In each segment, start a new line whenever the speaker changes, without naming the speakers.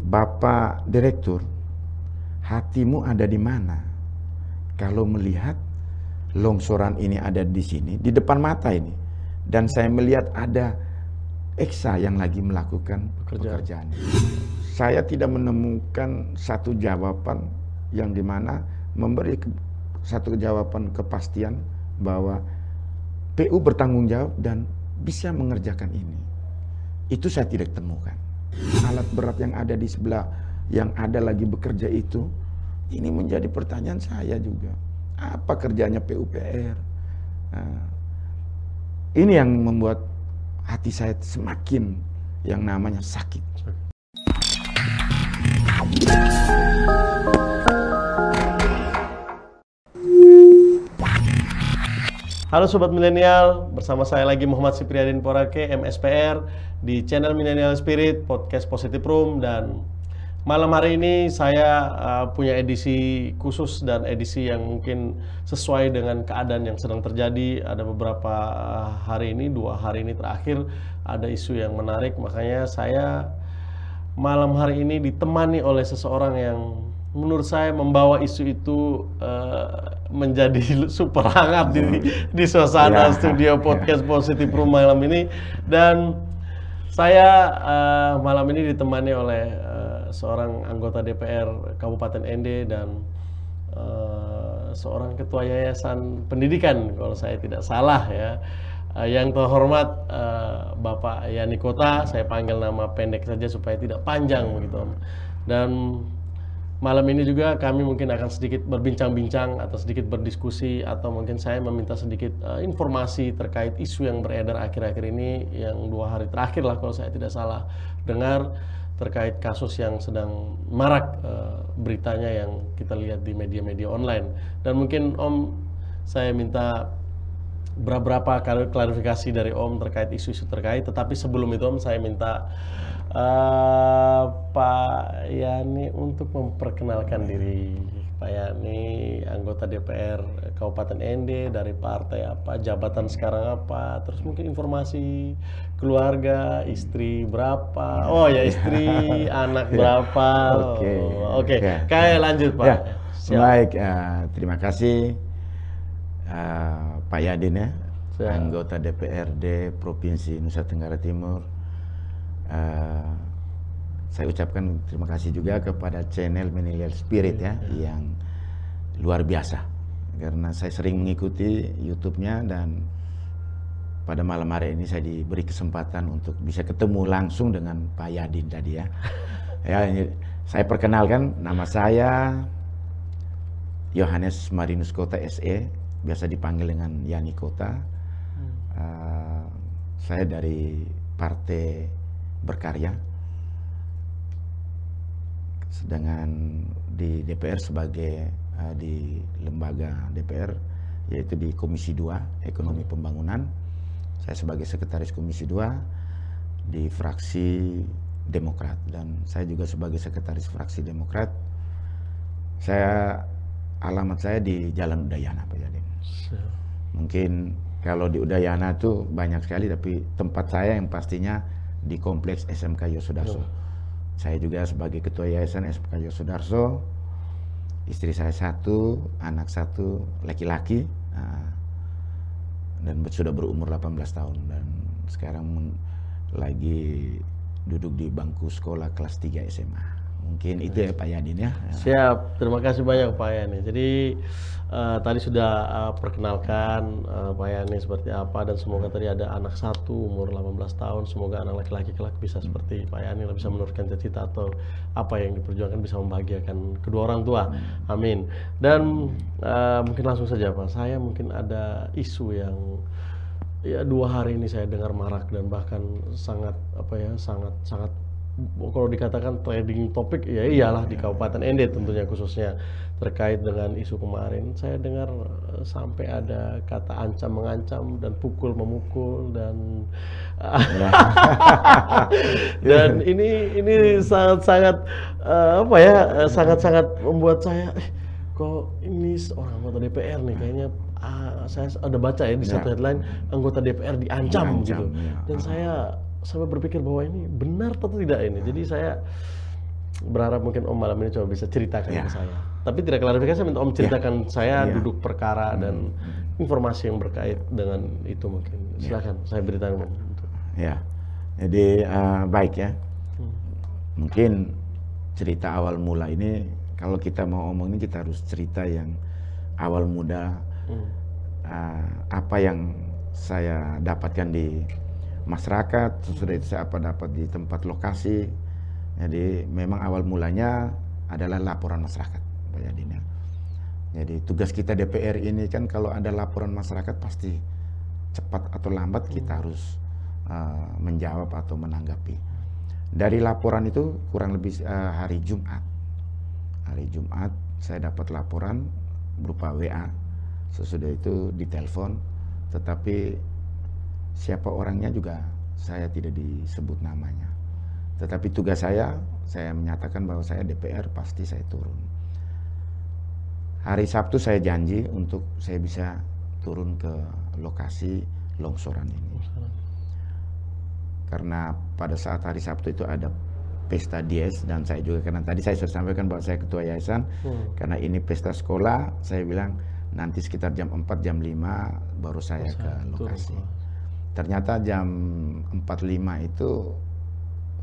Bapak Direktur, hatimu ada di mana? Kalau melihat longsoran ini ada di sini, di depan mata ini, dan saya melihat ada Eksa yang lagi melakukan pekerjaan. Saya tidak menemukan satu jawaban yang dimana memberi satu jawaban kepastian bahwa PU bertanggung jawab dan bisa mengerjakan ini. Itu saya tidak temukan. Alat berat yang ada di sebelah, yang ada lagi bekerja itu, ini menjadi pertanyaan saya juga. Apa kerjanya PUPR? Nah, ini yang membuat hati saya semakin yang namanya sakit.
Halo Sobat Milenial, bersama saya lagi Muhammad Sipriadin Porake, MSPR, di channel Millennial Spirit, podcast Positive Room. Dan malam hari ini saya punya edisi khusus dan edisi yang mungkin sesuai dengan keadaan yang sedang terjadi. Ada beberapa hari ini, 2 hari ini terakhir, ada isu yang menarik. Makanya saya malam hari ini ditemani oleh seseorang yang menurut saya membawa isu itu menjadi super hangat di suasana studio podcast Positive Room malam ini. Dan saya malam ini ditemani oleh seorang anggota DPR Kabupaten Ende dan seorang ketua yayasan pendidikan kalau saya tidak salah ya. Yang terhormat Bapak Yani Kota, saya panggil nama pendek saja supaya tidak panjang begitu Om. Dan malam ini juga kami mungkin akan sedikit berbincang-bincang atau sedikit berdiskusi, atau mungkin saya meminta sedikit informasi terkait isu yang beredar akhir-akhir ini, yang 2 hari terakhir lah kalau saya tidak salah dengar, terkait kasus yang sedang marak beritanya yang kita lihat di media-media online. Dan mungkin Om, saya minta beberapa klarifikasi dari Om terkait isu-isu terkait. Tetapi sebelum itu Om, saya minta Pak Yani untuk memperkenalkan diri. Pak Yani, anggota DPR Kabupaten Ende, dari partai apa, jabatan sekarang apa, terus mungkin informasi keluarga, istri berapa, oh ya istri, anak berapa. Oke. Kayak lanjut Pak.
Ya. Baik, terima kasih Pak Yadin ya, anggota DPRD Provinsi Nusa Tenggara Timur. Saya ucapkan terima kasih juga kepada channel Millennial Spirit ya, yang luar biasa, karena saya sering mengikuti YouTube-nya, dan pada malam hari ini saya diberi kesempatan untuk bisa ketemu langsung dengan Pak Yadin tadi ya. Ya, saya perkenalkan, nama saya Yohanes Marinus Kota SE, biasa dipanggil dengan Yani Kota. Saya dari Partai Berkarya, sedangkan di DPR sebagai di lembaga DPR, yaitu di Komisi 2 Ekonomi Pembangunan. Saya sebagai Sekretaris Komisi 2 di fraksi Demokrat, dan saya juga sebagai Sekretaris fraksi Demokrat. Alamat saya di Jalan Udayana, Pak Yadin. Mungkin kalau di Udayana itu banyak sekali, tapi tempat saya yang pastinya di kompleks SMK Yosudarso. Saya juga sebagai ketua yayasan SMK Yosudarso. Istri saya 1, anak 1 laki-laki, dan sudah berumur 18 tahun, dan sekarang lagi duduk di bangku sekolah kelas 3 SMA. Mungkin itu ya Pak Yadin ya.
Siap, terima kasih banyak Pak Yani. Jadi tadi sudah perkenalkan Pak Yani seperti apa, dan semoga tadi ada anak 1 umur 18 tahun, semoga anak laki-laki kelak bisa seperti Pak Yani, bisa menurunkan cita-cita atau apa yang diperjuangkan bisa membahagiakan kedua orang tua. Amin. Dan mungkin langsung saja Pak, saya mungkin ada isu yang ya 2 hari ini saya dengar marak, dan bahkan sangat sangat kalau dikatakan trading topik, ya iyalah di Kabupaten Ende tentunya, khususnya terkait dengan isu kemarin. Saya dengar sampai ada kata ancam mengancam dan pukul memukul, dan dan ini sangat sangat membuat saya kok ini seorang anggota DPR nih kayaknya. Saya ada baca ya di satu headline, anggota DPR diancam gitu. Dan saya sampai berpikir bahwa ini benar atau tidak ini. Jadi saya berharap mungkin Om malam ini coba bisa ceritakan ke saya. Tapi tidak klarifikasi, saya minta Om ceritakan saya duduk perkara dan informasi yang berkait dengan itu mungkin. Silakan, saya beritahu Om.
Ya, jadi baik ya. Mungkin cerita awal mula ini, kalau kita mau omong ini kita harus cerita yang awal muda. Apa yang saya dapatkan di masyarakat, sesudah itu saya dapat di tempat lokasi. Jadi memang awal mulanya adalah laporan masyarakat, Pak Yadin ya. Jadi tugas kita DPR ini kan kalau ada laporan masyarakat pasti cepat atau lambat kita harus menjawab atau menanggapi. Dari laporan itu kurang lebih hari Jumat. Hari Jumat saya dapat laporan berupa WA. Sesudah itu ditelepon, tetapi siapa orangnya juga saya tidak disebut namanya. Tetapi tugas saya menyatakan bahwa saya DPR pasti saya turun. Hari Sabtu saya janji untuk saya bisa turun ke lokasi longsoran ini. Karena pada saat hari Sabtu itu ada pesta dies, dan saya juga, karena tadi saya sudah sampaikan bahwa saya ketua yayasan, karena ini pesta sekolah, saya bilang nanti sekitar jam 4, jam 5 baru saya ke lokasi. Ternyata jam 4.05 itu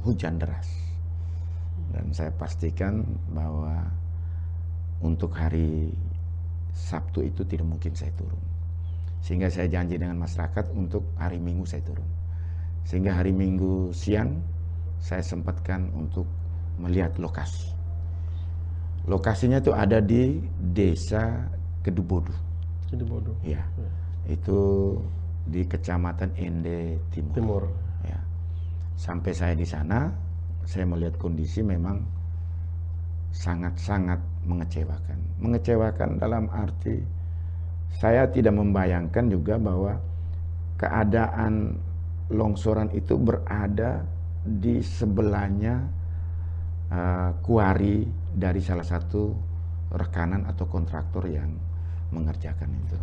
hujan deras. Dan saya pastikan bahwa untuk hari Sabtu itu tidak mungkin saya turun. Sehingga saya janji dengan masyarakat untuk hari Minggu saya turun. Sehingga hari Minggu siang saya sempatkan untuk melihat lokasi. Lokasinya itu ada di Desa Kedubodu.
Kedubodu.
Ya. Itu di Kecamatan Ende Timur. Ya. Sampai saya di sana, saya melihat kondisi memang sangat-sangat mengecewakan. Mengecewakan dalam arti saya tidak membayangkan juga bahwa keadaan longsoran itu berada di sebelahnya kuari dari salah satu rekanan atau kontraktor yang mengerjakan itu.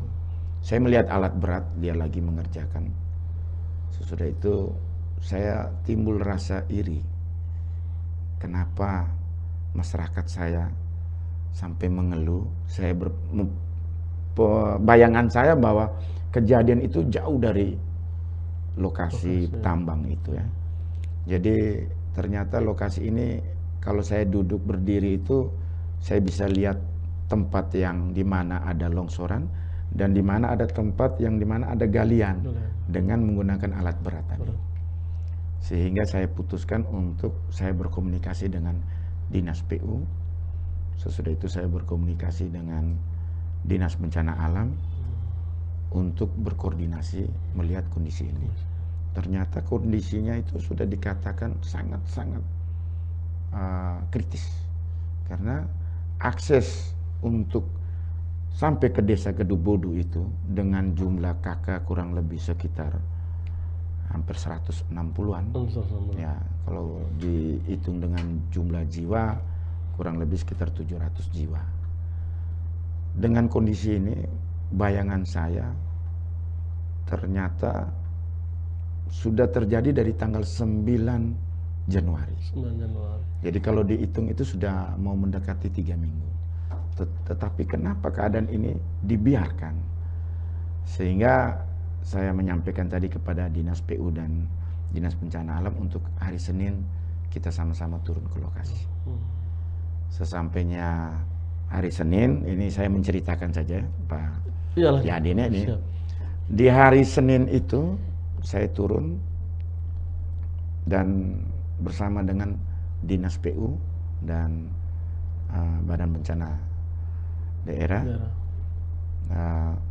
Saya melihat alat berat, dia lagi mengerjakan. Sesudah itu saya timbul rasa iri. Kenapa masyarakat saya sampai mengeluh? Bayangan saya bahwa kejadian itu jauh dari lokasi tambang itu ya. Jadi ternyata lokasi ini kalau saya duduk berdiri itu saya bisa lihat tempat yang dimana ada longsoran dan dimana ada tempat yang dimana ada galian dengan menggunakan alat berat tadi. Sehingga saya putuskan untuk saya berkomunikasi dengan Dinas PU. Sesudah itu saya berkomunikasi dengan Dinas Bencana Alam untuk berkoordinasi melihat kondisi ini. Ternyata kondisinya itu sudah dikatakan sangat-sangat kritis. Karena akses untuk sampai ke Desa Kedubodu itu dengan jumlah kakak kurang lebih sekitar hampir 160-an. Ya, kalau dihitung dengan jumlah jiwa kurang lebih sekitar 700 jiwa. Dengan kondisi ini bayangan saya ternyata sudah terjadi dari tanggal 9 Januari.
9 Januari.
Jadi kalau dihitung itu sudah mau mendekati 3 minggu. Tetapi kenapa keadaan ini dibiarkan? Sehingga saya menyampaikan tadi kepada Dinas PU dan Dinas Bencana Alam untuk hari Senin kita sama-sama turun ke lokasi. Sesampainya hari Senin, ini saya menceritakan saja Pak Yadin ini. Di hari Senin itu saya turun dan bersama dengan Dinas PU dan Badan Bencana Daerah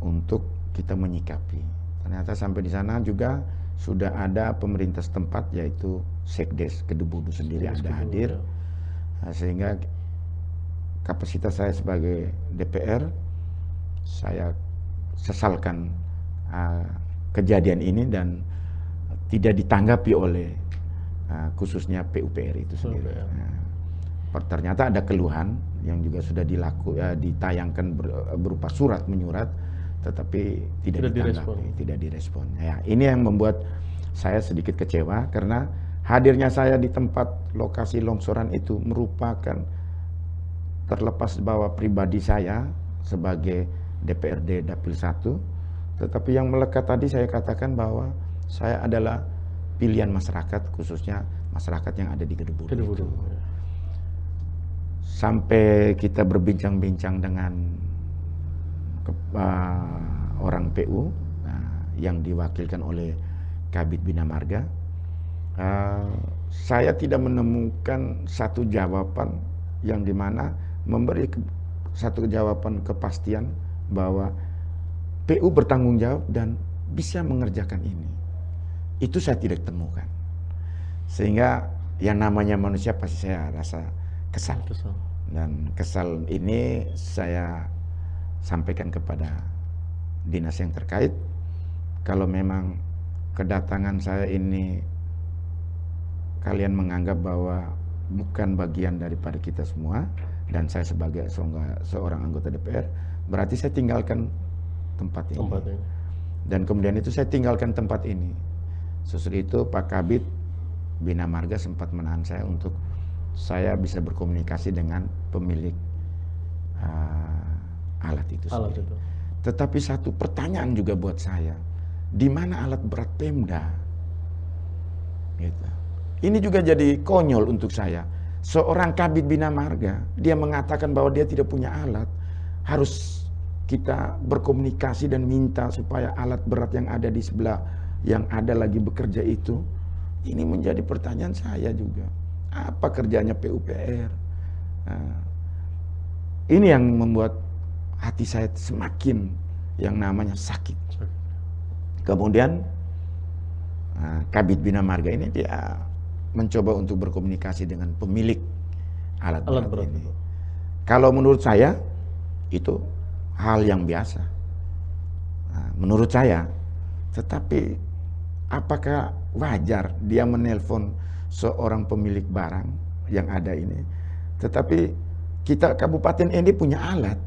untuk kita menyikapi. Ternyata sampai di sana juga sudah ada pemerintah setempat yaitu Sekdes Kedubodu sendiri ada hadir. Sehingga kapasitas saya sebagai DPR, saya sesalkan kejadian ini dan tidak ditanggapi oleh khususnya PUPR itu sendiri. Ternyata ada keluhan yang juga sudah ditayangkan berupa surat menyurat, tetapi tidak ditanggapi, tidak direspon. Ya, ini yang membuat saya sedikit kecewa karena hadirnya saya di tempat lokasi longsoran itu merupakan, terlepas bahwa pribadi saya sebagai DPRD Dapil 1, tetapi yang melekat tadi saya katakan bahwa saya adalah pilihan masyarakat, khususnya masyarakat yang ada di Keduburu itu. Sampai kita berbincang-bincang dengan orang PU yang diwakilkan oleh Kabid Bina Marga, saya tidak menemukan satu jawaban yang dimana memberi satu jawaban kepastian bahwa PU bertanggung jawab dan bisa mengerjakan ini. Itu saya tidak temukan. Sehingga yang namanya manusia pasti saya rasa kesal. Dan kesal ini saya sampaikan kepada dinas yang terkait. Kalau memang kedatangan saya ini kalian menganggap bahwa bukan bagian daripada kita semua, dan saya sebagai seorang anggota DPR, berarti saya tinggalkan tempat ini. Dan kemudian itu saya tinggalkan tempat ini. Sesudah itu Pak Kabid Bina Marga sempat menahan saya untuk saya bisa berkomunikasi dengan pemilik alat itu. Tetapi satu pertanyaan juga buat saya, di mana alat berat Pemda? Gitu. Ini juga jadi konyol untuk saya. Seorang Kabid Bina Marga, dia mengatakan bahwa dia tidak punya alat, harus kita berkomunikasi dan minta supaya alat berat yang ada di sebelah, yang ada lagi bekerja itu. Ini menjadi pertanyaan saya juga. Apa kerjanya PUPR? Ini yang membuat hati saya semakin yang namanya sakit. Kemudian Kabid Bina Marga ini dia mencoba untuk berkomunikasi dengan pemilik alat berat ini. Kalau menurut saya itu hal yang biasa. Menurut saya, tetapi apakah wajar dia menelpon seorang pemilik barang yang ada ini? Tetapi kita kabupaten ini punya alat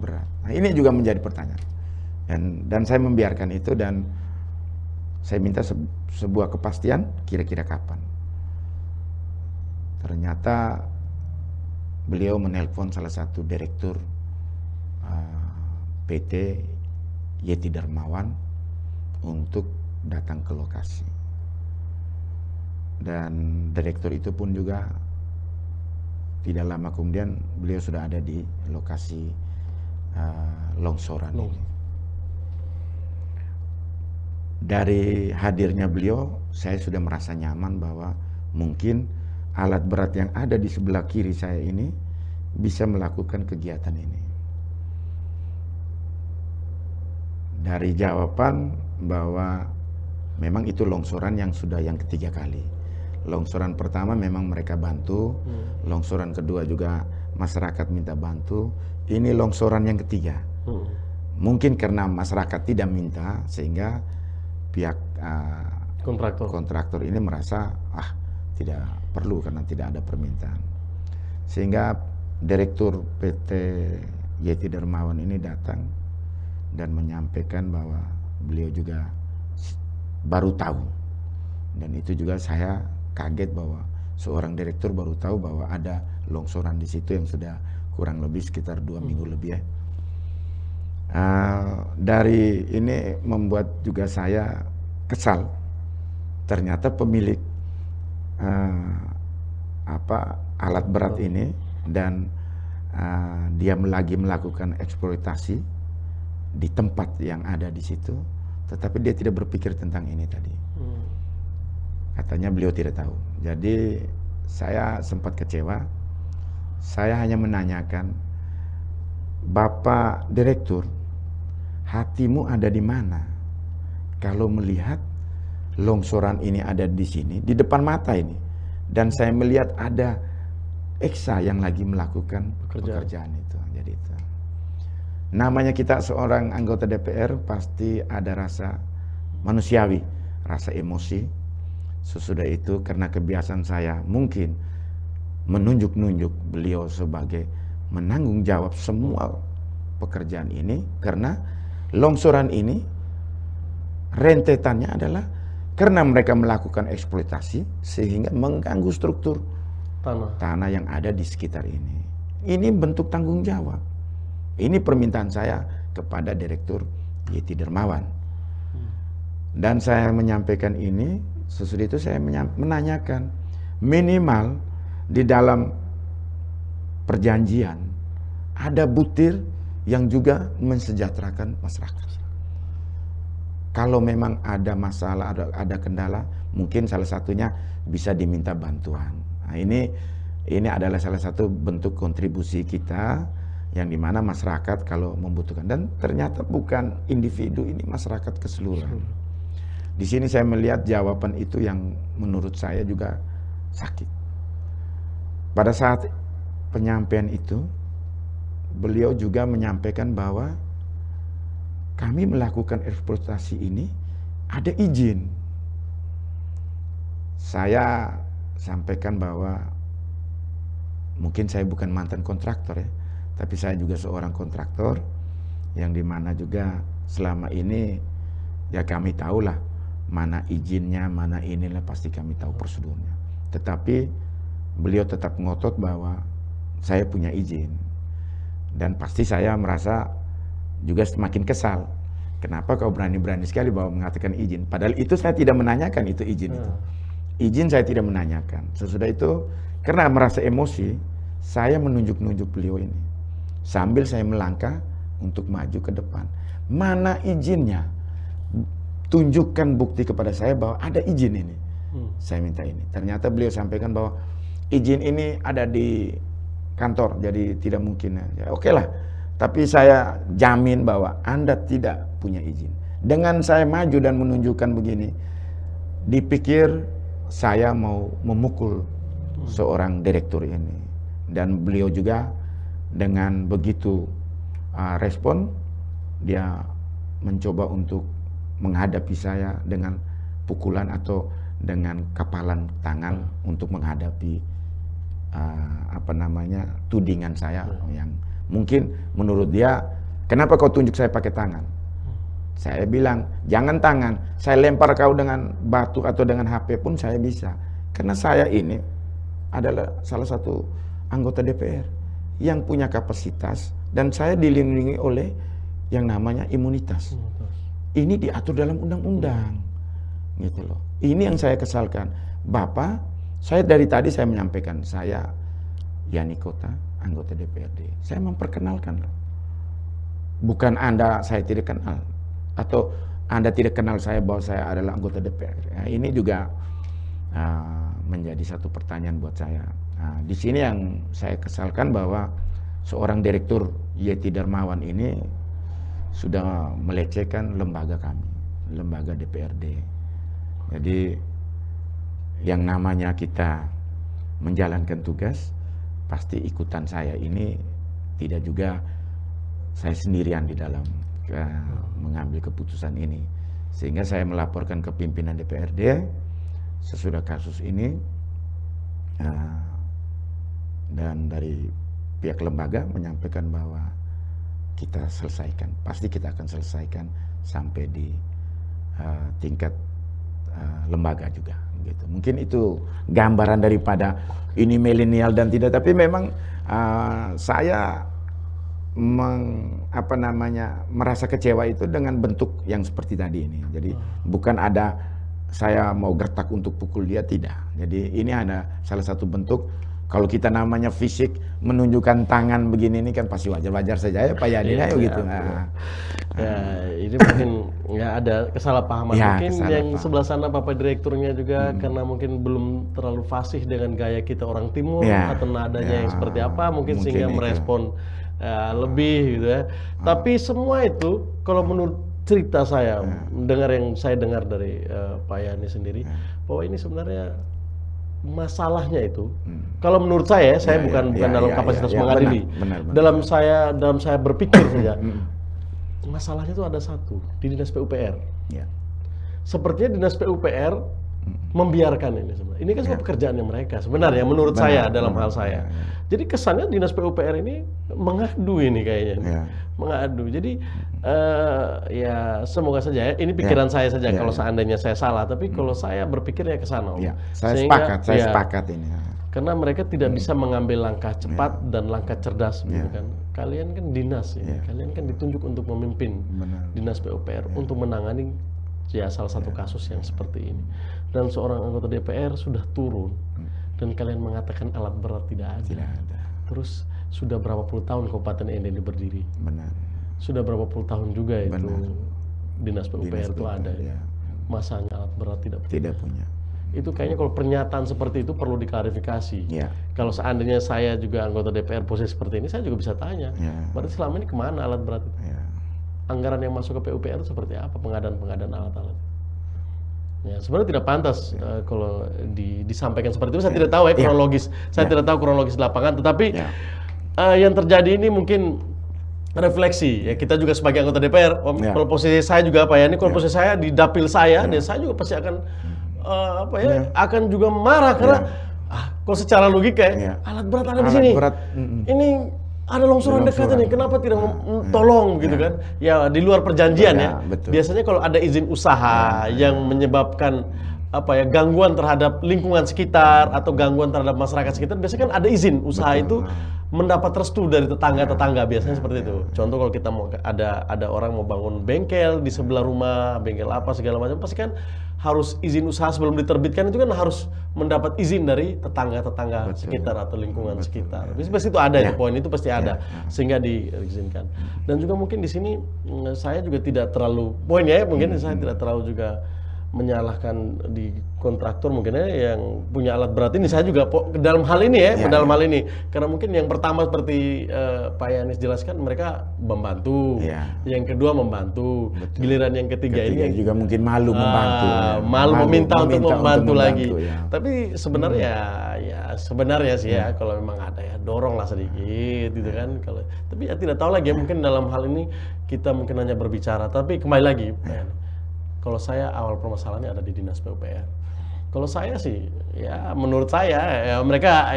berat. Nah, ini juga menjadi pertanyaan. Dan saya membiarkan itu dan saya minta sebuah kepastian kira-kira kapan. Ternyata beliau menelpon salah satu direktur PT Yeti Darmawan untuk datang ke lokasi. Dan direktur itu pun juga tidak lama kemudian beliau sudah ada di lokasi longsoran ini. Dari hadirnya beliau, saya sudah merasa nyaman bahwa mungkin alat berat yang ada di sebelah kiri saya ini bisa melakukan kegiatan ini. Dari jawaban bahwa memang itu longsoran yang sudah yang ketiga kali. Longsoran pertama memang mereka bantu, longsoran kedua juga masyarakat minta bantu, ini longsoran yang ketiga. Mungkin karena masyarakat tidak minta sehingga pihak kontraktor ini merasa tidak perlu karena tidak ada permintaan. Sehingga direktur PT Yeti Darmawan ini datang dan menyampaikan bahwa beliau juga baru tahu. Dan itu juga saya kaget bahwa seorang direktur baru tahu bahwa ada longsoran di situ yang sudah kurang lebih sekitar 2 minggu lebih ya. Dari ini membuat juga saya kesal. Ternyata pemilik alat berat ini dan dia lagi melakukan eksploitasi di tempat yang ada di situ, tetapi dia tidak berpikir tentang ini tadi. Katanya beliau tidak tahu. Jadi saya sempat kecewa. Saya hanya menanyakan, Bapak Direktur, hatimu ada di mana kalau melihat longsoran ini ada di sini, di depan mata ini, dan saya melihat ada Eksa yang lagi melakukan pekerjaan itu. Jadi itu. Namanya kita seorang anggota DPR pasti ada rasa manusiawi, rasa emosi. Sesudah itu karena kebiasaan saya mungkin menunjuk-nunjuk beliau sebagai menanggung jawab semua pekerjaan ini, karena longsoran ini rentetannya adalah Karena mereka melakukan eksploitasi sehingga mengganggu struktur tanah yang ada di sekitar ini. Ini bentuk tanggung jawab. Ini permintaan saya kepada Direktur Yeti Dermawan. Dan saya menyampaikan ini, sesudah itu saya menanyakan, minimal di dalam perjanjian ada butir yang juga mensejahterakan masyarakat. Kalau memang ada masalah, ada kendala, mungkin salah satunya bisa diminta bantuan. Nah, ini adalah salah satu bentuk kontribusi kita yang dimana masyarakat kalau membutuhkan, dan ternyata bukan individu, ini masyarakat keseluruhan. Di sini saya melihat jawaban itu yang menurut saya juga sakit. Pada saat penyampaian itu, beliau juga menyampaikan bahwa kami melakukan eksploitasi ini ada izin. Saya sampaikan bahwa mungkin saya bukan mantan kontraktor ya, tapi saya juga seorang kontraktor yang dimana juga selama ini ya kami tahulah mana izinnya, mana inilah, pasti kami tahu prosedurnya. Tetapi beliau tetap ngotot bahwa saya punya izin, dan pasti saya merasa juga semakin kesal. Kenapa kau berani-berani sekali bahwa mengatakan izin? Padahal itu saya tidak menanyakan itu izin itu. Izin saya tidak menanyakan. Sesudah itu, karena merasa emosi, saya menunjuk-nunjuk beliau ini. Sambil saya melangkah untuk maju ke depan. Mana izinnya? Tunjukkan bukti kepada saya bahwa ada izin ini. Saya minta ini. Ternyata beliau sampaikan bahwa izin ini ada di kantor, jadi tidak mungkin. Ya, oke lah. Tapi saya jamin bahwa Anda tidak punya izin. Dengan saya maju dan menunjukkan begini, dipikir saya mau memukul seorang direktur ini. Dan beliau juga dengan begitu respon, dia mencoba untuk menghadapi saya dengan pukulan atau dengan kapalan tangan untuk menghadapi tudingan saya yang mungkin menurut dia, kenapa kau tunjuk saya pakai tangan? Saya bilang, jangan tangan, saya lempar kau dengan batu atau dengan HP pun saya bisa. Karena saya ini adalah salah satu anggota DPR yang punya kapasitas, dan saya dilindungi oleh yang namanya imunitas. Ini diatur dalam undang-undang, gitu loh. Ini yang saya kesalkan. Bapak, saya dari tadi saya menyampaikan, saya Yani Kota, anggota DPRD. Saya memperkenalkan loh. Bukan Anda saya tidak kenal, atau Anda tidak kenal saya bahwa saya adalah anggota DPR. Ya, ini juga menjadi satu pertanyaan buat saya. Di sini yang saya kesalkan bahwa seorang Direktur Yeti Dermawan ini sudah melecehkan lembaga kami, lembaga DPRD. Jadi yang namanya kita menjalankan tugas, pasti ikutan saya ini tidak juga saya sendirian di dalam mengambil keputusan ini. Sehingga saya melaporkan ke pimpinan DPRD sesudah kasus ini, dan dari pihak lembaga menyampaikan bahwa kita selesaikan, pasti kita akan selesaikan sampai di tingkat lembaga juga gitu. Mungkin itu gambaran daripada ini milenial dan tidak, tapi memang saya merasa kecewa itu dengan bentuk yang seperti tadi ini. Jadi bukan ada saya mau gertak untuk pukul dia, tidak. Jadi ini ada salah satu bentuk. Kalau kita namanya fisik menunjukkan tangan begini ini kan pasti wajar-wajar saja ya Pak Yani, gitu.
Ya, ini mungkin ya ada kesalahpahaman.
Ya,
mungkin yang sebelah sana Bapak Direkturnya juga karena mungkin belum terlalu fasih dengan gaya kita orang Timur atau nadanya yang seperti apa, mungkin sehingga merespon lebih gitu ya. Tapi semua itu kalau menurut cerita saya, mendengar yang saya dengar dari Pak Yani sendiri, bahwa ini sebenarnya masalahnya itu, kalau menurut saya bukan dalam kapasitas mengadili, dalam saya berpikir saja, masalahnya itu ada satu di Dinas PUPR. Sepertinya Dinas PUPR membiarkan ini sebenarnya. Ini kan semua pekerjaannya mereka sebenarnya menurut saya dalam hal saya. Jadi kesannya Dinas PUPR ini mengadu ini kayaknya. Mengadu. Jadi ya semoga saja ya. Ini pikiran saya saja kalau seandainya saya salah, tapi kalau saya berpikir ya ke sana.
Saya sepakat ini.
Karena mereka tidak bisa mengambil langkah cepat dan langkah cerdas, gitu kan. Kalian kan dinas ya, kalian kan ditunjuk untuk memimpin Dinas PUPR untuk menangani ya salah satu kasus yang seperti ini. Dan seorang anggota DPR sudah turun dan kalian mengatakan alat berat tidak ada. Terus sudah berapa puluh tahun Kabupaten ND ini berdiri?
Benar.
Sudah berapa puluh tahun juga itu Dinas PUPR itu ada. Masanya alat berat tidak punya. Itu kayaknya kalau pernyataan seperti itu perlu diklarifikasi. Kalau seandainya saya juga anggota DPR posisi seperti ini, saya juga bisa tanya. Berarti selama ini kemana alat berat itu? Anggaran yang masuk ke PUPR itu seperti apa? Pengadaan alat-alat. Ya, sebenarnya tidak pantas kalau disampaikan seperti itu. Saya tidak tahu ya kronologis. Saya tidak tahu kronologis di lapangan. Tetapi yang terjadi ini mungkin refleksi. Ya kita juga sebagai anggota DPR. Kalau posisi saya juga apa ya? Ini kalau posisi saya di dapil saya, dan saya juga pasti akan akan juga marah karena kalau secara logika alat berat ada di sini. Ini ada longsoran dekat ini, kenapa tidak tolong gitu kan? Ya di luar perjanjian ya. Biasanya kalau ada izin usaha yang menyebabkan gangguan terhadap lingkungan sekitar atau gangguan terhadap masyarakat sekitar, biasanya kan ada izin usaha itu mendapat restu dari tetangga-tetangga, biasanya seperti itu. Contoh kalau kita mau ada orang mau bangun bengkel di sebelah rumah, bengkel apa segala macam, pasti kan harus izin usaha sebelum diterbitkan, itu kan harus mendapat izin dari tetangga-tetangga sekitar atau lingkungan sekitar. Pasti itu ada itu poin itu pasti ada sehingga diizinkan. Dan juga mungkin di sini saya juga tidak terlalu mungkin saya tidak terlalu juga menyalahkan di kontraktor mungkin yang punya alat berat ini. Saya juga dalam hal ini dalam hal ini karena mungkin yang pertama seperti Pak Yanis jelaskan mereka membantu, yang kedua membantu, giliran yang ketiga ini
juga mungkin malu membantu,
malu meminta untuk membantu lagi. Tapi sebenarnya sebenarnya sih kalau memang ada doronglah sedikit gitu kan. Tapi tidak tahu lagi mungkin dalam hal ini kita mungkin hanya berbicara. Tapi kembali lagi. Kalau saya awal permasalahannya ada di Dinas PUPR. Kalau saya sih, menurut saya mereka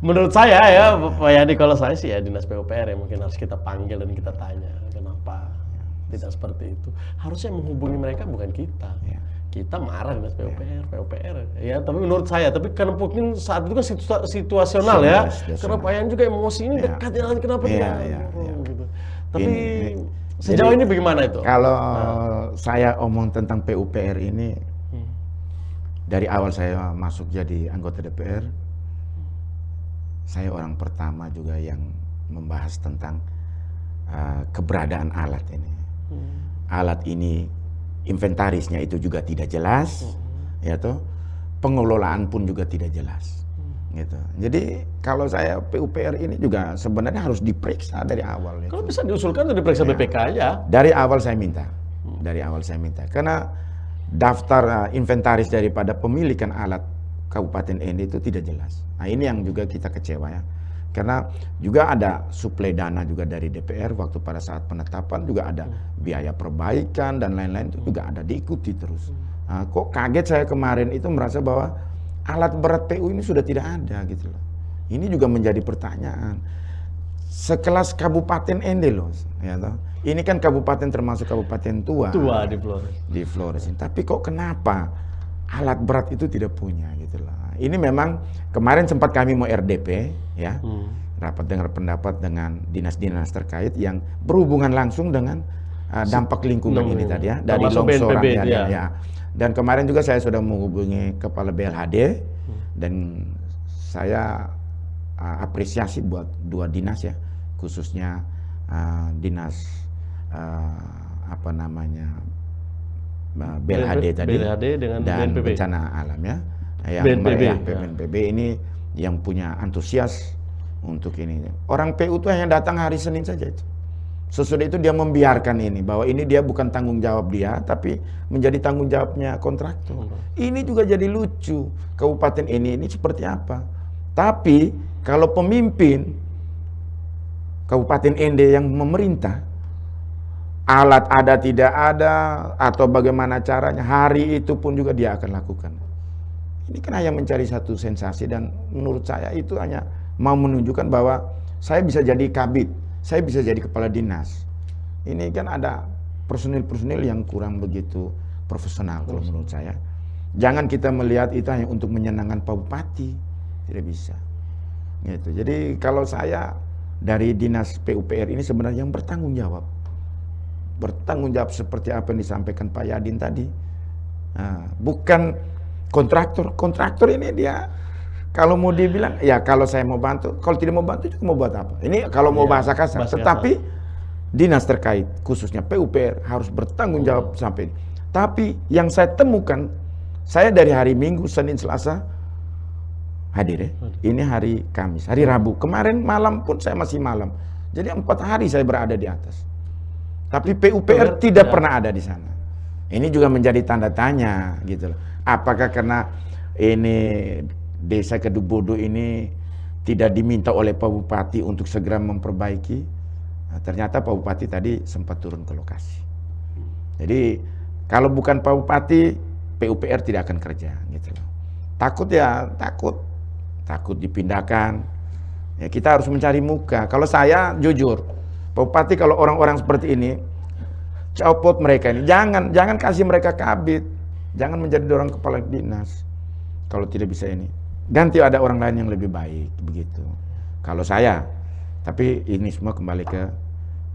menurut saya Pak Yadi, kalau saya sih Dinas PUPR mungkin harus kita panggil dan kita tanya kenapa tidak seperti itu. Harusnya menghubungi mereka bukan kita. Kita marah Dinas PUPR. Ya, tapi menurut saya, tapi karena mungkin saat itu kan situasional karena Pak Yadi juga emosi ini dekat kenapa tidak? Gitu. Tapi sejauh ini bagaimana itu?
Kalau saya omong tentang PUPR ini, dari awal saya masuk jadi anggota DPR, saya orang pertama juga yang membahas tentang keberadaan alat ini. Alat ini inventarisnya itu juga tidak jelas, pengelolaan pun juga tidak jelas. Gitu. Jadi kalau saya PUPR ini juga sebenarnya harus diperiksa dari awal.
Kalau bisa diusulkan atau diperiksa BPK aja.
Dari awal saya minta, karena daftar inventaris daripada pemilikan alat Kabupaten ND itu tidak jelas. Nah ini yang juga kita kecewa karena juga ada suplai dana juga dari DPR waktu pada saat penetapan juga ada biaya perbaikan dan lain-lain itu juga ada diikuti terus. Nah, kok kaget saya kemarin itu merasa bahwa alat berat PU ini sudah tidak ada gitu loh. Ini juga menjadi pertanyaan. Sekelas Kabupaten ND loh, Ini kan kabupaten termasuk kabupaten tua di Flores. Tapi kok kenapa alat berat itu tidak punya gitu loh. Ini memang kemarin sempat kami mau RDP rapat dengar pendapat dengan dinas-dinas terkait yang berhubungan langsung dengan dampak lingkungan ini tadi dari longsoran Dan kemarin juga saya sudah menghubungi Kepala BLHD dan saya apresiasi buat dua dinas khususnya dinas BLHD tadi
dengan
dan
BNPB.
bencana alam BNPB ini yang punya antusias untuk ini. Orang PU itu hanya datang hari Senin saja itu. Sesudah itu dia membiarkan ini, bahwa ini dia bukan tanggung jawab dia, tapi menjadi tanggung jawabnya kontraktor. Ini juga jadi lucu, kabupaten ini seperti apa. Tapi kalau pemimpin Kabupaten ND yang memerintah, alat ada tidak ada, atau bagaimana caranya, hari itu pun juga dia akan lakukan. Ini kan hanya mencari satu sensasi, dan menurut saya itu hanya mau menunjukkan bahwa saya bisa jadi kabid, saya bisa jadi kepala dinas. Ini kan ada personil-personil yang kurang begitu profesional kalau menurut saya. Jangan kita melihat itu hanya untuk menyenangkan Pak Bupati, tidak bisa. Gitu. Jadi kalau saya dari dinas PUPR ini sebenarnya yang bertanggung jawab seperti apa yang disampaikan Pak Yadin tadi. Nah, bukan kontraktor. Kontraktor ini dia kalau mau dibilang ya kalau saya mau bantu, kalau tidak mau bantu juga mau buat apa? Ini kalau mau bahasa kasar. Tetapi dinas terkait khususnya PUPR harus bertanggung jawab sampai ini. Tapi yang saya temukan, saya dari hari Minggu, Senin, Selasa hadir ya. Ini hari Kamis, hari Rabu. Kemarin malam pun saya masih malam. Jadi 4 hari saya berada di atas. Tapi PUPR tidak pernah ada di sana. Ini juga menjadi tanda tanya gitu loh. Apakah karena ini desa Kedubodo ini tidak diminta oleh Pak Bupati untuk segera memperbaiki? Nah, ternyata Pak Bupati tadi sempat turun ke lokasi. Jadi kalau bukan Pak Bupati, PUPR tidak akan kerja gitu loh. Takut ya, takut dipindahkan. Ya kita harus mencari muka. Kalau saya jujur, Pak Bupati kalau orang-orang seperti ini copot mereka ini. Jangan kasih mereka kabit. Jangan menjadi orang kepala dinas. Kalau tidak bisa ini, ganti ada orang lain yang lebih baik begitu. Kalau saya, tapi ini semua kembali ke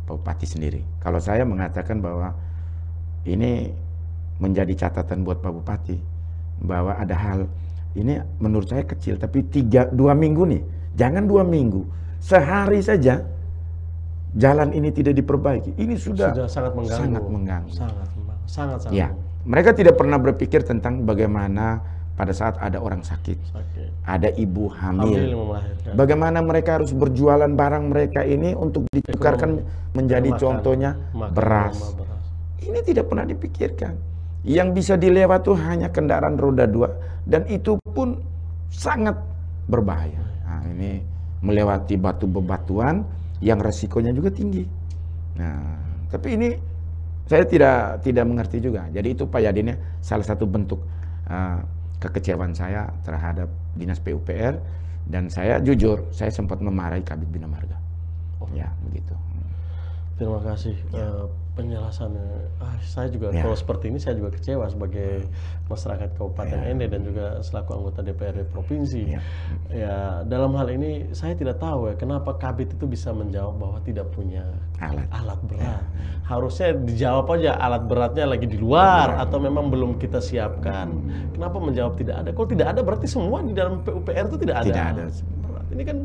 Pak Bupati sendiri. Kalau saya mengatakan bahwa ini menjadi catatan buat Pak Bupati bahwa ada hal ini menurut saya kecil, tapi 2 minggu nih, jangan 2 minggu, sehari saja jalan ini tidak diperbaiki. Ini sudah
sangat mengganggu. Sangat.
Ya, mereka tidak pernah berpikir tentang bagaimana pada saat ada orang sakit, ada ibu hamil, bagaimana mereka harus berjualan barang mereka ini untuk ditukarkan menjadi contohnya beras. Ini tidak pernah dipikirkan. Yang bisa dilewat tuh hanya kendaraan roda 2, dan itu pun sangat berbahaya. Nah, ini melewati batu bebatuan yang resikonya juga tinggi. Nah, tapi ini saya tidak mengerti juga. Jadi itu Pak Yadinnya salah satu bentuk kekecewaan saya terhadap dinas PUPR, dan saya jujur saya sempat memarahi Kabid Bina Marga. Ya begitu.
Terima kasih penjelasannya. Saya juga kalau seperti ini saya juga kecewa sebagai masyarakat Kabupaten Ende dan juga selaku anggota DPRD provinsi. Ya dalam hal ini saya tidak tahu ya kenapa Kabid itu bisa menjawab bahwa tidak punya alat berat. Harusnya dijawab aja alat beratnya lagi di luar atau memang belum kita siapkan. Kenapa menjawab tidak ada? Kalau tidak ada berarti semua di dalam PUPR itu tidak ada.
Tidak ada.
Ini kan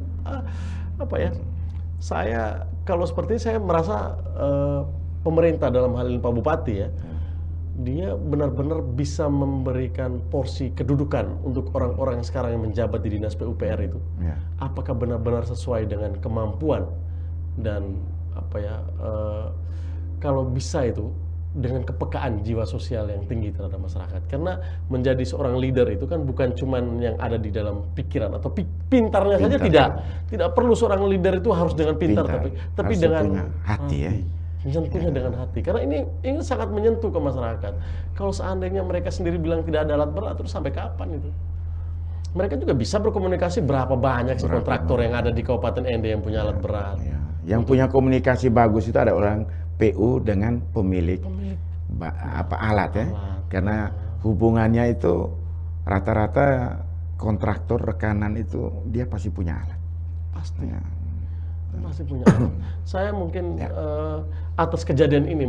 apa ya? Saya kalau seperti ini saya merasa pemerintah dalam hal ini Pak Bupati ya, dia benar-benar bisa memberikan porsi kedudukan untuk orang-orang yang sekarang yang menjabat di dinas PUPR itu. Apakah benar-benar sesuai dengan kemampuan dan apa ya? Kalau bisa itu dengan kepekaan jiwa sosial yang tinggi terhadap masyarakat. Karena menjadi seorang leader itu kan bukan cuman yang ada di dalam pikiran atau pintarnya saja tidak perlu seorang leader itu harus dengan pintar, tapi dengan
hati ya.
Menyentuhnya dengan hati. Karena ini sangat menyentuh ke masyarakat. Kalau seandainya mereka sendiri bilang tidak ada alat berat, terus sampai kapan itu? Mereka juga bisa berkomunikasi berapa banyak sih kontraktor yang ada di Kabupaten Ende yang punya alat berat.
Yang punya komunikasi bagus itu ada orang PU dengan pemilik alat ya. Karena hubungannya itu rata-rata kontraktor rekanan itu dia pasti punya alat.
Pasti. Pasti punya alat. Saya mungkin atas kejadian ini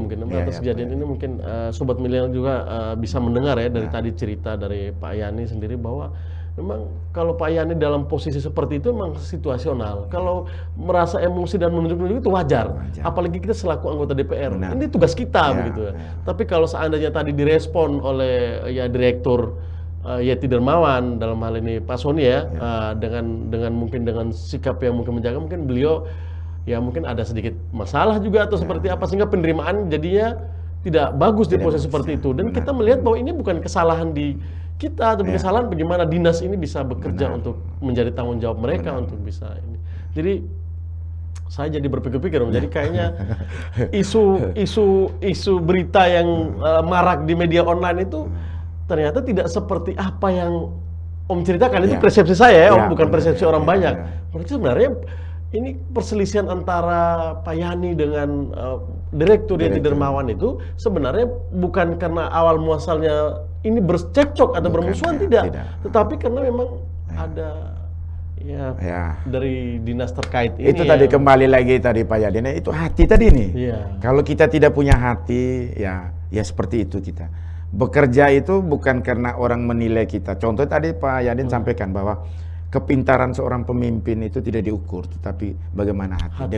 mungkin sobat milenial juga bisa mendengar ya dari tadi cerita dari Pak Yani sendiri bahwa memang kalau Pak Yani dalam posisi seperti itu memang situasional. Kalau merasa emosi dan menunjuk-nunjuk itu wajar. Apalagi kita selaku anggota DPR. Ini tugas kita begitu ya. Tapi kalau seandainya tadi direspon oleh Direktur Yeti Dermawan dalam hal ini Pak Sony ya, dengan mungkin dengan sikap yang mungkin menjaga, mungkin beliau ya mungkin ada sedikit masalah juga atau seperti apa sehingga penerimaan jadinya tidak bagus di posisi seperti itu. Dan kita melihat bahwa ini bukan kesalahan di kita atau kesalahan bagaimana dinas ini bisa bekerja untuk menjadi tanggung jawab mereka untuk bisa ini. Jadi saya jadi berpikir-pikir, jadi kayaknya isu berita yang marak di media online itu ternyata tidak seperti apa yang Om ceritakan. Itu persepsi saya ya, Om, bukan persepsi orang banyak. Berarti sebenarnya ini perselisihan antara Pak Yani dengan Direktur Yeti Dermawan itu sebenarnya bukan karena awal muasalnya ini bercekcok atau bermusuhan, tidak. Tetapi karena memang ada dari dinas terkait ini.
Itu tadi kembali lagi tadi Pak Yadin, itu hati tadi nih. Kalau kita tidak punya hati, ya seperti itu kita. Bekerja itu bukan karena orang menilai kita. Contoh tadi Pak Yadin sampaikan bahwa kepintaran seorang pemimpin itu tidak diukur, tetapi bagaimana hati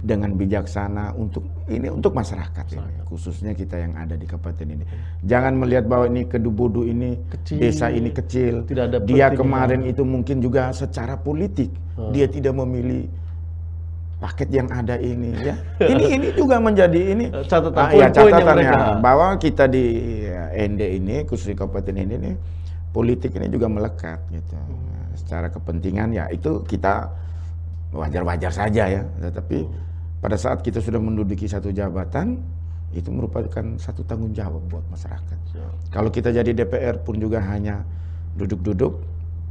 dengan bijaksana untuk masyarakat ini, khususnya kita yang ada di kabupaten ini. Jangan melihat bahwa ini Kedubudu ini kecil, desa ini kecil. Dia kemarin itu mungkin juga secara politik dia tidak memilih paket yang ada ini ya. Ini juga menjadi ini catatannya bahwa kita di ND ini khususnya kabupaten ini politik ini juga melekat gitu. Secara kepentingan ya itu kita wajar-wajar saja ya, tetapi pada saat kita sudah menduduki satu jabatan itu merupakan satu tanggung jawab buat masyarakat. Kalau kita jadi DPR pun juga hanya duduk-duduk,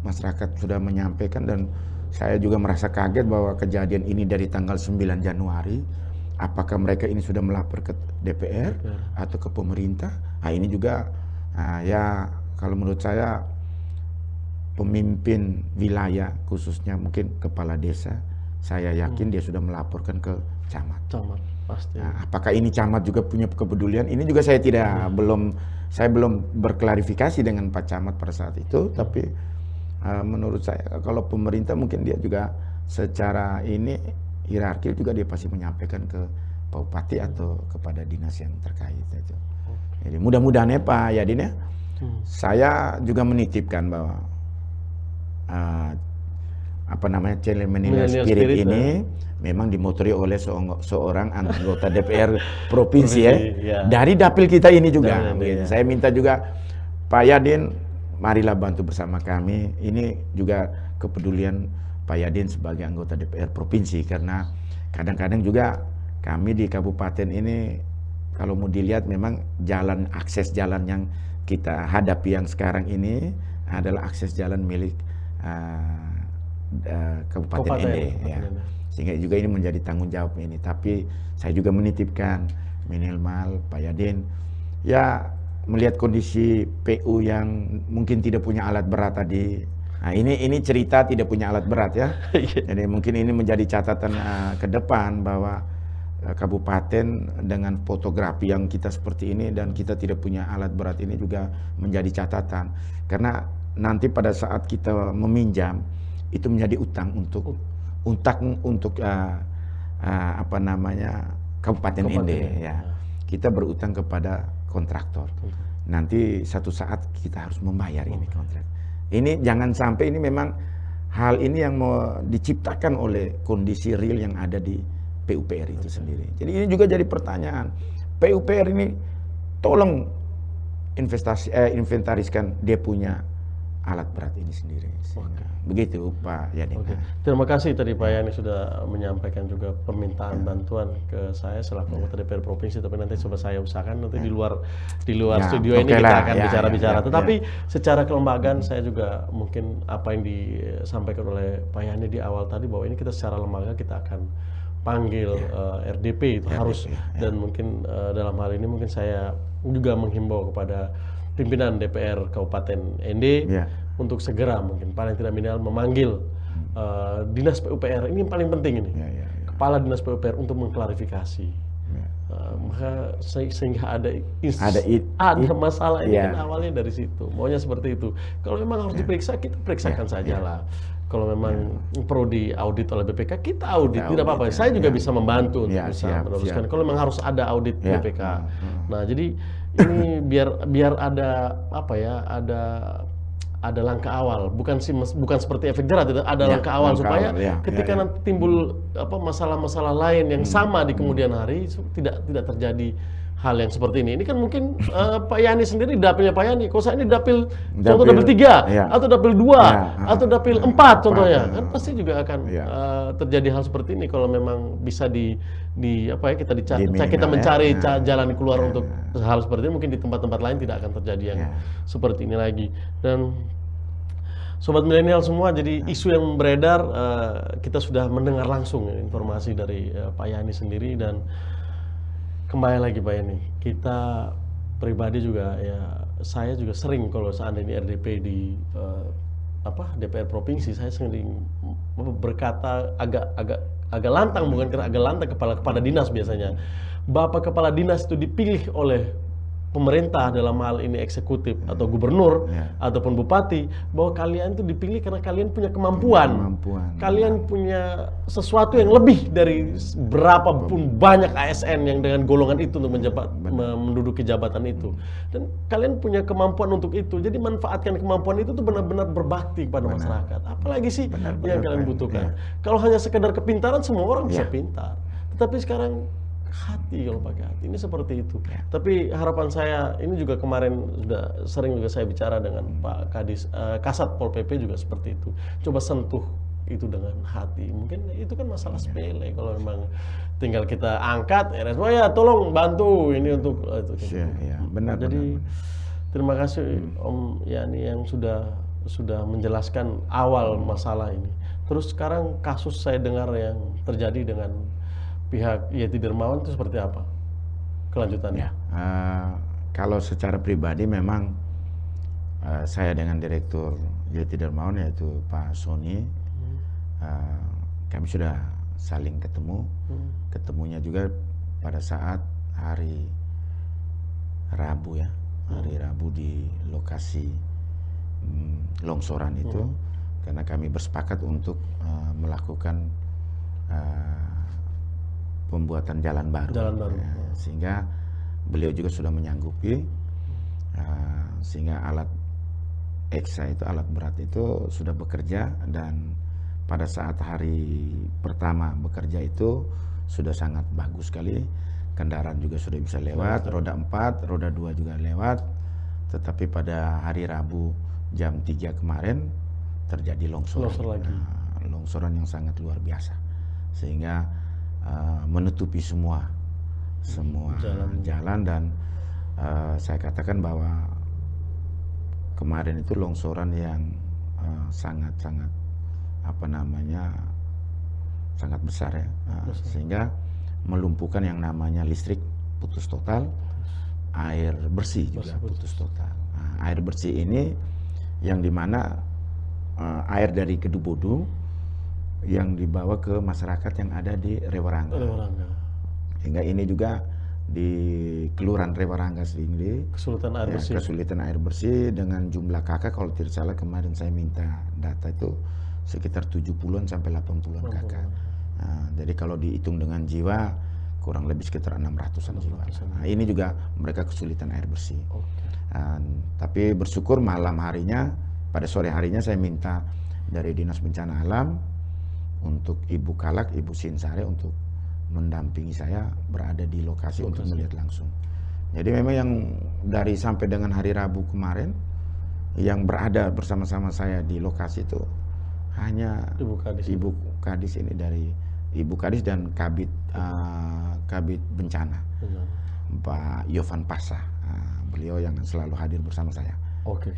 masyarakat sudah menyampaikan, dan saya juga merasa kaget bahwa kejadian ini dari tanggal 9 Januari, apakah mereka ini sudah melapor ke DPR atau ke pemerintah? Nah ini juga ya kalau menurut saya pemimpin wilayah khususnya mungkin kepala desa, saya yakin dia sudah melaporkan ke camat. Camat pasti. Nah, apakah ini camat juga punya kepedulian? Ini juga saya belum berklarifikasi dengan Pak Camat pada saat itu, tapi menurut saya kalau pemerintah mungkin dia juga secara ini hierarki juga dia pasti menyampaikan ke Pak Bupati atau kepada dinas yang terkait itu. Jadi mudah-mudahan ya Pak Yadin ya, saya juga menitipkan bahwa channel Millennial Spirit ini memang dimotori oleh seorang anggota DPR provinsi dari dapil kita ini juga. Saya minta juga Pak Yadin, marilah bantu bersama kami. Ini juga kepedulian Pak Yadin sebagai anggota DPR provinsi, karena kadang-kadang juga kami di kabupaten ini kalau mau dilihat memang akses jalan yang kita hadapi yang sekarang ini adalah akses jalan milik Kabupaten ND ya. Sehingga juga ini menjadi tanggung jawab ini. Tapi saya juga menitipkan minimal Pak Yadin ya, melihat kondisi PU yang mungkin tidak punya alat berat tadi. Nah ini cerita tidak punya alat berat ya. Jadi mungkin ini menjadi catatan ke depan bahwa kabupaten dengan fotografi yang kita seperti ini dan kita tidak punya alat berat ini juga menjadi catatan, karena nanti pada saat kita meminjam itu menjadi utang untuk Kabupaten ND ya. Kita berutang kepada kontraktor. Nanti satu saat kita harus membayar ini kontrak. Ini jangan sampai ini memang hal ini yang mau diciptakan oleh kondisi real yang ada di PUPR itu sendiri. Jadi ini juga jadi pertanyaan. PUPR ini tolong inventariskan dia punya alat berat ini sendiri. Begitu Pak Yani.
Terima kasih tadi Pak Yani sudah menyampaikan juga permintaan bantuan ke saya selaku anggota DPR provinsi, tapi nanti coba saya usahakan nanti di luar studio ini kita akan bicara-bicara. Tetapi secara kelembagaan saya juga mungkin apa yang disampaikan oleh Pak Yani di awal tadi, bahwa ini kita secara lembaga kita akan panggil RDP itu harus, dan mungkin dalam hal ini mungkin saya juga menghimbau kepada pimpinan DPR Kabupaten ND untuk segera mungkin paling tidak minimal memanggil dinas PUPR, ini yang paling penting ini, kepala dinas PUPR untuk mengklarifikasi. Maka sehingga ada masalah ini kan awalnya dari situ, maunya seperti itu. Kalau memang harus diperiksa, kita periksakan sajalah. Kalau memang perlu diaudit oleh BPK, kita audit, tidak apa-apa. Saya juga bisa membantu untuk bisa meneruskan. Kalau memang harus ada audit BPK. Nah, jadi ini biar ada ada langkah awal, bukan seperti efek jerah, ada langkah awal supaya ketika nanti timbul masalah-masalah lain yang sama di kemudian hari tidak terjadi hal yang seperti ini. Ini kan mungkin Pak Yani sendiri dapilnya Pak Yani, kalau saya ini dapil contoh
Dapil,
dapil 3
ya.
atau dapil 2
Ya,
atau dapil 4 contohnya,
empat,
kan pasti juga akan
ya.
terjadi hal seperti ini kalau memang bisa di apa ya kita
Minimal,
kita mencari
ya.
jalan keluar untuk hal seperti ini, mungkin di tempat-tempat lain tidak akan terjadi yang seperti ini lagi. Dan Sobat milenial semua, jadi isu yang beredar kita sudah mendengar langsung informasi dari Pak Yani sendiri. Dan kembali lagi Pak Yani, kita pribadi juga ya, saya juga sering kalau seandainya RDP di DPR provinsi, saya sering berkata agak lantang, bukan karena agak lantang, kepala dinas biasanya. Bapak kepala dinas itu dipilih oleh pemerintah, dalam hal ini eksekutif atau gubernur ataupun bupati, bahwa kalian itu dipilih karena kalian punya kemampuan. Kalian punya sesuatu yang lebih dari berapapun banyak ASN yang dengan golongan itu untuk menduduki jabatan itu. Dan kalian punya kemampuan untuk itu. Jadi manfaatkan kemampuan itu tuh benar-benar berbakti kepada masyarakat. Apalagi sih yang kalian butuhkan. Kalau hanya sekedar kepintaran, semua orang bisa pintar. Tetapi sekarang hati, kalau pakai hati ini seperti itu. Tapi harapan saya ini juga, kemarin sudah sering juga saya bicara dengan Pak Kadis, Kasat Pol PP juga seperti itu. Coba sentuh itu dengan hati. Mungkin itu kan masalah sepele, kalau memang tinggal kita angkat, oh ya tolong bantu ini untuk itu.
Benar.
Jadi terima kasih Om Yani yang sudah menjelaskan awal masalah ini. Terus sekarang kasus saya dengar yang terjadi dengan pihak Yeti Dermawan itu seperti apa kelanjutannya?
Kalau secara pribadi memang saya dengan Direktur Yeti Dermawan, yaitu Pak Sony, kami sudah saling ketemu. Ketemunya juga pada saat hari Rabu ya, hari Rabu di lokasi longsoran itu, karena kami bersepakat untuk melakukan pembuatan jalan baru. Sehingga beliau juga sudah menyanggupi, sehingga alat EXA itu, alat berat itu sudah bekerja. Dan pada saat hari pertama bekerja itu sudah sangat bagus sekali. Kendaraan juga sudah bisa lewat, roda 4, roda 2 juga lewat. Tetapi pada hari Rabu jam 3 kemarin terjadi longsoran. Longsoran yang sangat luar biasa, sehingga menutupi semua jalan. Dan saya katakan bahwa kemarin itu longsoran yang sangat sangat besar ya, sehingga melumpuhkan yang namanya listrik putus total, air bersih juga putus total. Air bersih ini yang dimana air dari Kedubodo yang dibawa ke masyarakat yang ada di Rewarangga. Hingga ini juga di Kelurahan Rewarangga sendiri kesulitan air bersih dengan jumlah kakak, kalau tidak salah kemarin saya minta data itu sekitar 70-an sampai 80-an kakak. Jadi kalau dihitung dengan jiwa kurang lebih sekitar 600-an jiwa. Ini juga mereka kesulitan air bersih. Tapi bersyukur malam harinya, pada sore harinya saya minta dari Dinas Bencana Alam untuk Ibu Kalak, Ibu Sinsare untuk mendampingi saya berada di lokasi untuk melihat langsung. Jadi memang yang dari sampai dengan hari Rabu kemarin yang berada bersama-sama saya di lokasi itu hanya Ibu Kadis ini, dari Ibu Kadis dan Kabid Bencana, Pak Yovan Pasha. Beliau yang selalu hadir bersama saya.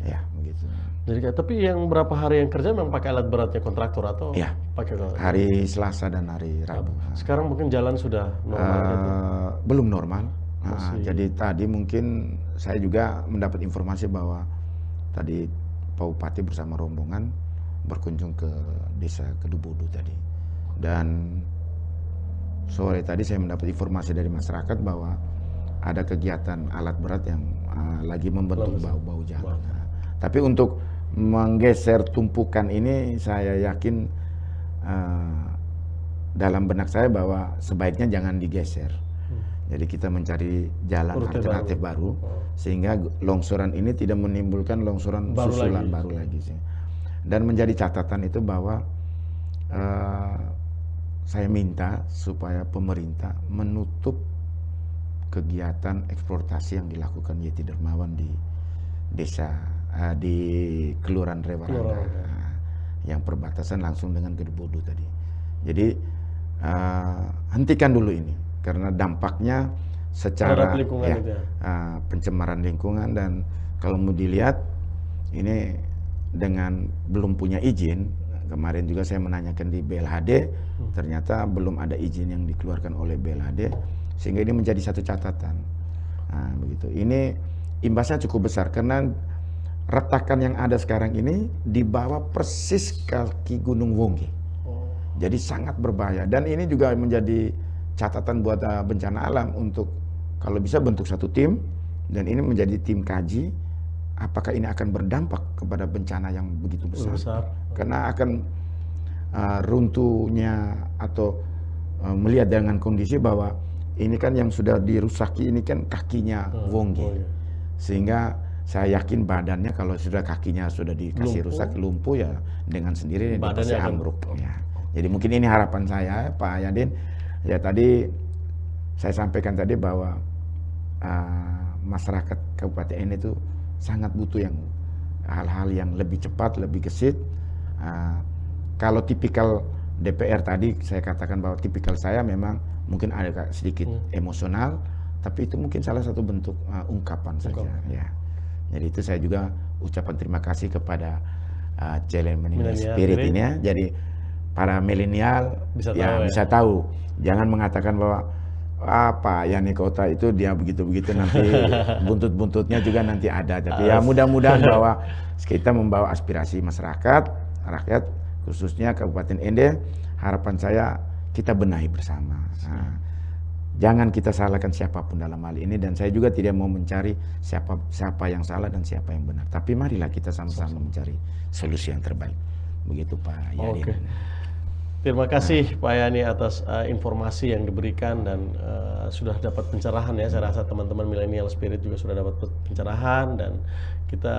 Ya, begitu.
Jadi, tapi yang berapa hari yang kerja memang pakai alat beratnya kontraktor atau pakai
hari Selasa dan hari Rabu.
Sekarang mungkin jalan sudah normal?
Belum normal. Jadi tadi mungkin saya juga mendapat informasi bahwa tadi Pak Bupati bersama rombongan berkunjung ke desa Kedubodo tadi. Dan sore tadi saya mendapat informasi dari masyarakat bahwa ada kegiatan alat berat yang lagi membentuk bau-bau jalan. Tapi untuk menggeser tumpukan ini, saya yakin dalam benak saya bahwa sebaiknya jangan digeser. Jadi kita mencari jalan alternatif baru, sehingga longsoran ini tidak menimbulkan longsoran susulan baru lagi. Dan menjadi catatan itu bahwa saya minta supaya pemerintah menutup kegiatan eksploitasi yang dilakukan Yeti Dermawan di desa di Kelurahan Rewaranda, yang perbatasan langsung dengan Gedebodo tadi. Jadi hentikan dulu ini karena dampaknya secara pencemaran lingkungan, dan kalau mau dilihat ini dengan belum punya izin. Kemarin juga saya menanyakan di BLHD, ternyata belum ada izin yang dikeluarkan oleh BLHD, sehingga ini menjadi satu catatan. Nah, begitu. Ini imbasnya cukup besar karena retakan yang ada sekarang ini di bawah persis kaki Gunung Wongge. Jadi sangat berbahaya, dan ini juga menjadi catatan buat bencana alam untuk kalau bisa bentuk satu tim, dan ini menjadi tim kaji apakah ini akan berdampak kepada bencana yang begitu besar. Karena akan runtuhnya atau melihat dengan kondisi bahwa ini kan yang sudah dirusaki ini kan kakinya Wongge, sehingga saya yakin badannya kalau sudah kakinya sudah dikasih rusak lumpuh ya dengan sendiri dia pasti ambruk. Ya. Jadi mungkin ini harapan saya, Pak Yadin. Ya tadi saya sampaikan tadi bahwa masyarakat Kabupaten ini itu sangat butuh yang hal-hal yang lebih cepat, lebih gesit. Kalau tipikal DPR tadi saya katakan bahwa tipikal saya memang mungkin ada sedikit emosional, tapi itu mungkin salah satu bentuk ungkapan saja. Ya. Jadi itu saya juga ucapan terima kasih kepada channel Millennial Spirit ini ya. Jadi para milenial bisa tahu, jangan mengatakan bahwa apa Yani Kota itu dia begitu-begitu nanti buntut-buntutnya juga nanti ada. Tapi ya mudah-mudahan bahwa kita membawa aspirasi masyarakat, rakyat khususnya Kabupaten Ende, harapan saya kita benahi bersama. Nah, jangan kita salahkan siapapun dalam hal ini, dan saya juga tidak mau mencari siapa yang salah dan siapa yang benar. Tapi marilah kita sama-sama mencari solusi yang terbaik. Begitu Pak Yani.
Okay. Terima kasih Pak Yani atas informasi yang diberikan, dan sudah dapat pencerahan ya. Saya rasa teman-teman Millennial Spirit juga sudah dapat pencerahan, dan kita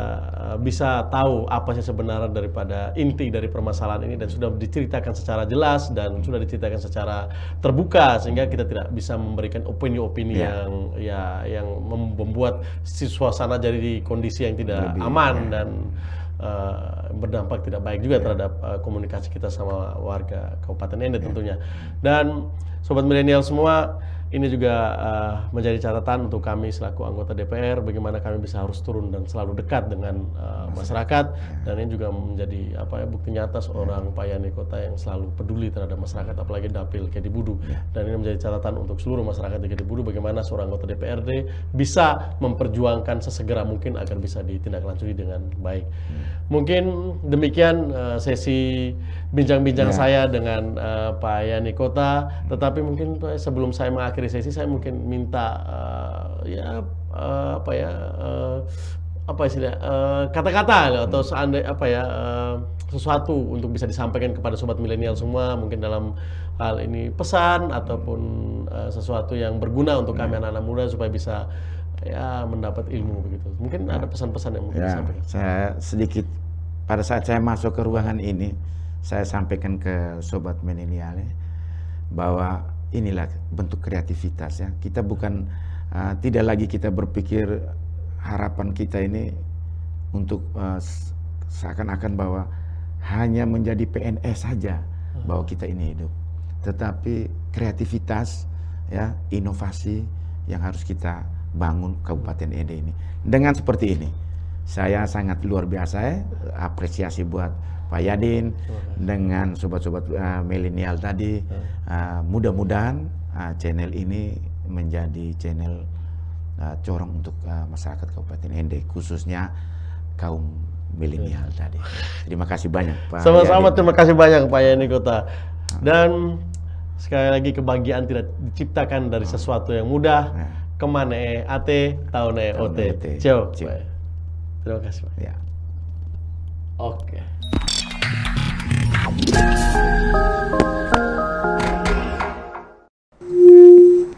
bisa tahu apa sih sebenarnya daripada inti dari permasalahan ini, dan sudah diceritakan secara jelas dan sudah diceritakan secara terbuka, sehingga kita tidak bisa memberikan opini-opini yang membuat suasana jadi di kondisi yang tidak aman dan berdampak tidak baik juga terhadap komunikasi kita sama warga Kabupaten Ende tentunya. Dan sobat milenial semua, ini juga menjadi catatan untuk kami selaku anggota DPR, bagaimana kami bisa harus turun dan selalu dekat dengan masyarakat. Dan ini juga menjadi bukti nyata seorang Pak Yani Kota yang selalu peduli terhadap masyarakat, apalagi dapil Kedebodo. Dan ini menjadi catatan untuk seluruh masyarakat di Kedebodo, bagaimana seorang anggota DPRD bisa memperjuangkan sesegera mungkin agar bisa ditindaklanjuti dengan baik. Mungkin demikian sesi bincang-bincang saya dengan Pak Yani Kota. Tetapi mungkin sebelum saya mengakhiri sesi, saya mungkin minta kata-kata atau seandainya sesuatu untuk bisa disampaikan kepada sobat milenial semua, mungkin dalam hal ini pesan ataupun sesuatu yang berguna untuk kami anak-anak muda supaya bisa mendapat ilmu begitu. Mungkin ada pesan-pesan yang mungkin disampaikan.
Saya sedikit pada saat saya masuk ke ruangan ini, saya sampaikan ke sobat milenial bahwa inilah bentuk kreativitas ya. Kita bukan tidak lagi kita berpikir harapan kita ini untuk seakan-akan bahwa hanya menjadi PNS saja bahwa kita ini hidup. Tetapi kreativitas ya, inovasi yang harus kita bangun Kabupaten Ende ini. Dengan seperti ini, saya sangat luar biasa apresiasi buat Pak Yadin dengan sobat-sobat milenial tadi. Mudah-mudahan channel ini menjadi channel corong untuk masyarakat Kabupaten Ende, khususnya kaum milenial tadi. Terima kasih banyak Pak.
Sama-sama, terima kasih banyak Pak Yani Kota. Dan sekali lagi, kebahagiaan tidak diciptakan dari sesuatu yang mudah. Kemana ate, tahun ote. Ciao. Terima kasih Pak.
Ya.
Oke.